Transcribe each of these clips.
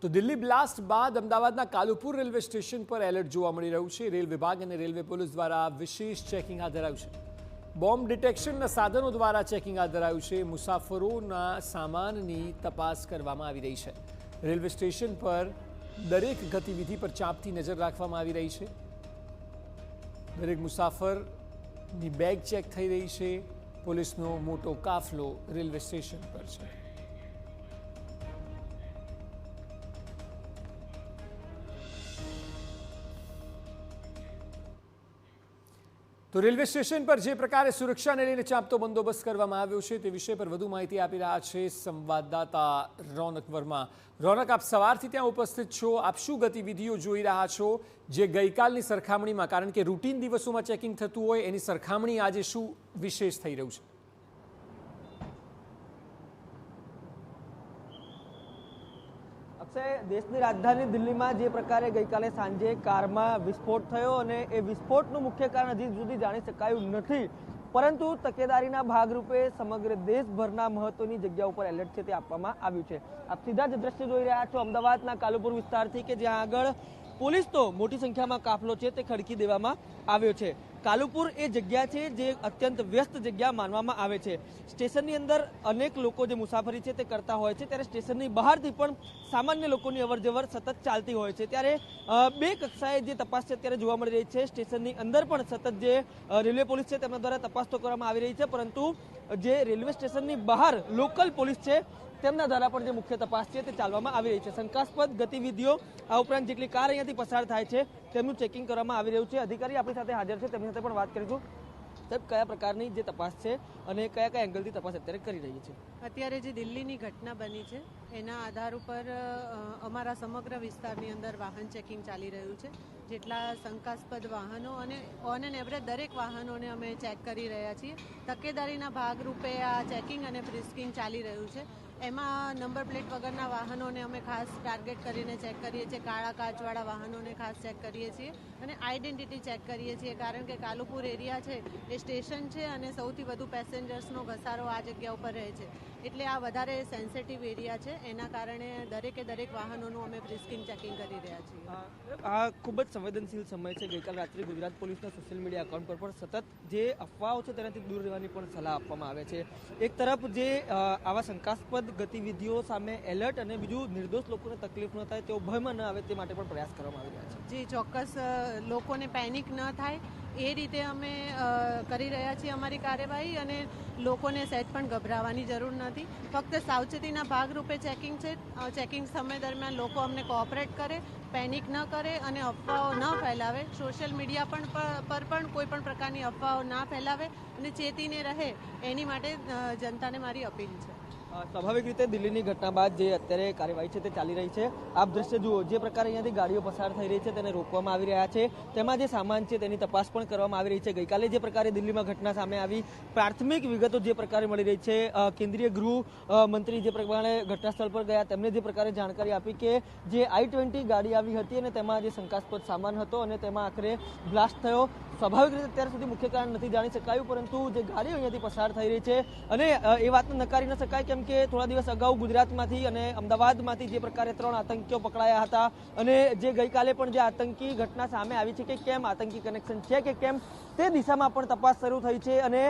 તો દિલ્હી બ્લાસ્ટ બાદ અમદાવાદના કાલુપુર રેલવે સ્ટેશન પર એલર્ટ જોવા મળી રહ્યું છે। રેલ વિભાગ અને રેલવે પોલીસ દ્વારા વિશેષ ચેકિંગ હાથ ધરાયું છે। બોમ્બ ડિટેક્શનના સાધનો દ્વારા ચેકિંગ હાથ ધરાયું છે। મુસાફરોના સામાનની તપાસ કરવામાં આવી રહી છે। રેલવે સ્ટેશન પર દરેક ગતિવિધિ પર ચાંપતી નજર રાખવામાં આવી રહી છે। દરેક મુસાફરની બેગ ચેક થઈ રહી છે। પોલીસનો મોટો કાફલો રેલવે સ્ટેશન પર છે। તો રેલવે સ્ટેશન પર જે પ્રકારે સુરક્ષાને લઈને ચાંપતો બંદોબસ્ત કરવામાં આવ્યો છે તે વિષય પર વધુ માહિતી આપી રહ્યા છે સંવાદદાતા રોનક વર્મા। રોનક, આપ સવારથી ત્યાં ઉપસ્થિત છો, આપ શું ગતિવિધિઓ જોઈ રહ્યા છો જે ગઈકાલની સરખામણીમાં, કારણ કે રૂટીન દિવસોમાં ચેકિંગ થતું હોય એની સરખામણી આજે શું વિશેષ થઈ રહ્યું છે? દેશની રાજધાની દિલ્હીમાં જે પ્રકારે ગઈકાલે સાંજે કારમાં વિસ્ફોટ થયો અને એ વિસ્ફોટનું મુખ્ય કારણ હજી સુધી જાણી શકાયું નથી, પરંતુ તકેદારીના ભાગરૂપે સમગ્ર દેશભરના મહત્વની જગ્યા ઉપર એલર્ટ છે તે આપવામાં આવ્યું છે। આપ સીધા જ દ્રશ્ય જોઈ રહ્યા છો અમદાવાદના કાલુપુર વિસ્તારથી કે જ્યાં આગળ પોલીસ તો મોટી સંખ્યામાં કાફલો છે તે ખડકી દેવામાં આવ્યો છે। કાલુપુર એ જગ્યા છે જે અત્યંત વ્યસ્ત જગ્યા માનવામાં આવે છે। સ્ટેશનની અંદર અનેક લોકો જે મુસાફરી છે તે કરતા હોય છે, ત્યારે સ્ટેશનની બહારથી પણ સામાન્ય લોકોની અવરજવર સતત ચાલતી હોય છે। ત્યારે બે કક્ષાએ જે તપાસ છે અત્યારે જોવા મળી રહી છે। સ્ટેશનની અંદર પણ સતત જે રેલવે પોલીસ છે તેમના દ્વારા તપાસ તો કરવામાં આવી રહી છે, પરંતુ જે રેલવે સ્ટેશનની બહાર લોકલ પોલીસ છે તેમના દ્વારા પણ જે મુખ્ય તપાસ છે તે ચાલવામાં આવી રહી છે। શંકાસ્પદ ગતિવિધિઓ આ ઉપરાંત જેટલી કાર અહીંયાથી પસાર થાય છે તેમનું ચેકિંગ કરવામાં આવી રહ્યું છે। અધિકારી આપણી સાથે હાજર છે, તેમની સાથે પણ વાત કરીશું। સાહેબ, કયા પ્રકારની જે તપાસ છે અને કયા કયા એંગલથી તપાસ અત્યારે કરી રહી છે? અત્યારે જે દિલ્હીની ઘટના બની છે એના આધાર ઉપર અમારા સમગ્ર વિસ્તારની અંદર વાહન ચેકિંગ ચાલી રહ્યું છે। જેટલા શંકાસ્પદ વાહનો અને ઓન એન એવરેજ દરેક વાહનોને અમે ચેક કરી રહ્યા છીએ। તકેદારીના ભાગરૂપે આ ચેકિંગ અને ફ્રિસ્કિંગ ચાલી રહ્યું છે। એમાં નંબર પ્લેટ વગરના વાહનોને અમે ખાસ ટાર્ગેટ કરીને ચેક કરીએ છીએ, કાળા કાચવાળા વાહનોને ખાસ ચેક કરીએ છીએ અને આઈડેન્ટિટી ચેક કરીએ છીએ, કારણ કે કાલુપુર એરિયા છે એ સ્ટેશન છે અને સૌથી વધુ પેસેન્જર્સનો ઘસારો આ જગ્યા ઉપર રહે છે, એટલે આ વધારે સેન્સિટિવ એરિયા છે। એના કારણે દરેકે દરેક વાહનોનું અમે ફ્રિસ્કિંગ ચેકિંગ કરી રહ્યા છીએ। આ ખૂબ જ સંવેદનશીલ સમય છે। ગઈકાલ રાત્રે ગુજરાત પોલીસના સોશિયલ મીડિયા એકાઉન્ટ પર પણ સતત જે અફવાઓ છે તેનાથી દૂર રહેવાની પણ સલાહ આપવામાં આવે છે। એક તરફ જે આવા શંકાસ્પદ ગતિવિધિઓ સામે એલર્ટ અને બીજું નિર્દોષ લોકોને તકલીફ ન થાય તેઓ ભયમાં ન આવે તે માટે પણ પ્રયાસ કરવામાં આવી રહ્યા છે। જી ચોક્કસ, લોકોને પેનિક ન થાય એ રીતે અમે કરી રહ્યા છીએ અમારી કાર્યવાહી, અને લોકોને સહેજ પણ ગભરાવાની જરૂર નથી। ફક્ત સાવચેતીના ભાગરૂપે ચેકિંગ છે। ચેકિંગ સમય દરમિયાન લોકો અમને કોઓપરેટ કરે, પેનિક ન કરે અને અફવાઓ ન ફેલાવે। સોશિયલ મીડિયા પર પણ કોઈ પણ પ્રકારની અફવાઓ ના ફેલાવે અને ચેતીને રહે, એની માટે જનતાને મારી અપીલ છે। સ્વાભાવિક રીતે દિલ્હીની ઘટના બાદ જે અત્યારે કાર્યવાહી છે તે ચાલી રહી છે। આપ દ્રશ્ય જુઓ, જે પ્રકારે અહીંયાથી ગાડીઓ પસાર થઈ રહી છે તેને રોકવામાં આવી રહ્યા છે, તેમાં જે સામાન છે તેની તપાસ પણ કરવામાં આવી રહી છે। ગઈકાલે જે પ્રકારે દિલ્હીમાં ઘટના સામે આવી, પ્રાથમિક વિગતો જે પ્રકારે મળી રહી છે, કેન્દ્રીય ગૃહ મંત્રી જે પ્રકારે ઘટના સ્થળ પર ગયા તેમણે જે પ્રકારે જાણકારી આપી કે જે i-20 ગાડી આવી હતી અને તેમાં જે શંકાસ્પદ સામાન હતો અને તેમાં આખરે બ્લાસ્ટ થયો। સ્વાભાવિક રીતે અત્યાર સુધી મુખ્ય કારણ નથી જાણી શકાયું, પરંતુ જે ગાડીઓ અહીંયાથી પસાર થઈ રહી છે અને એ વાતને નકારી ન શકાય, કેમ કે થોડા દિવસ અગાઉ ગુજરાતમાંથી અને અમદાવાદમાંથી જે પ્રકારે 3 આતંકીઓ પકડાયા હતા અને જે ગઈકાલે પણ જે આતંકી ઘટના સામે આવી છે કે કેમ આતંકી કનેક્શન છે કે કેમ તે દિશામાં પણ તપાસ શરૂ થઈ છે અને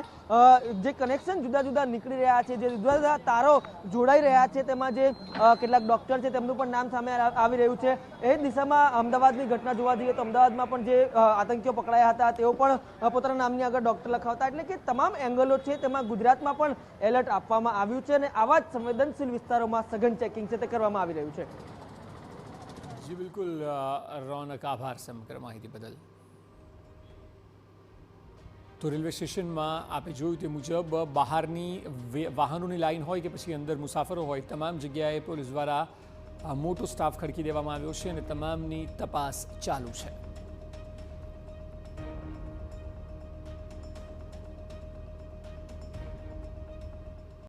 જે કનેક્શન જુદા જુદા નીકળી રહ્યા છે, જે જુદા જુદા તારો જોડાઈ રહ્યા છે, તેમાં જે કેટલાક ડોક્ટર છે તેમનું પણ નામ સામે આવી રહ્યું છે। એ દિશામાં અમદાવાદની ઘટના જોવા જઈએ તો અમદાવાદમાં પણ જે આતંકીઓ પકડાયા હતા તેઓ પણ પોતાના નામની આગળ ડોક્ટર લખાવતા, એટલે કે તમામ એંગલો છે તેમાં ગુજરાતમાં પણ એલર્ટ આપવામાં આવ્યું છે અને આવા જ સંવેદનશીલ વિસ્તારોમાં સઘન ચેકિંગ છે તે કરવામાં આવી રહ્યું છે। જી બિલકુલ રોનક, આભાર સમગ્ર માહિતી બદલ। તો રેલવે સ્ટેશનમાં આપે જોયું તે મુજબ બહારની વાહનોની લાઈન હોય કે પછી અંદર મુસાફરો હોય, તમામ જગ્યાએ પોલીસ દ્વારા મોટો સ્ટાફ ખડકી દેવામાં આવ્યો છે અને તમામની તપાસ ચાલુ છે।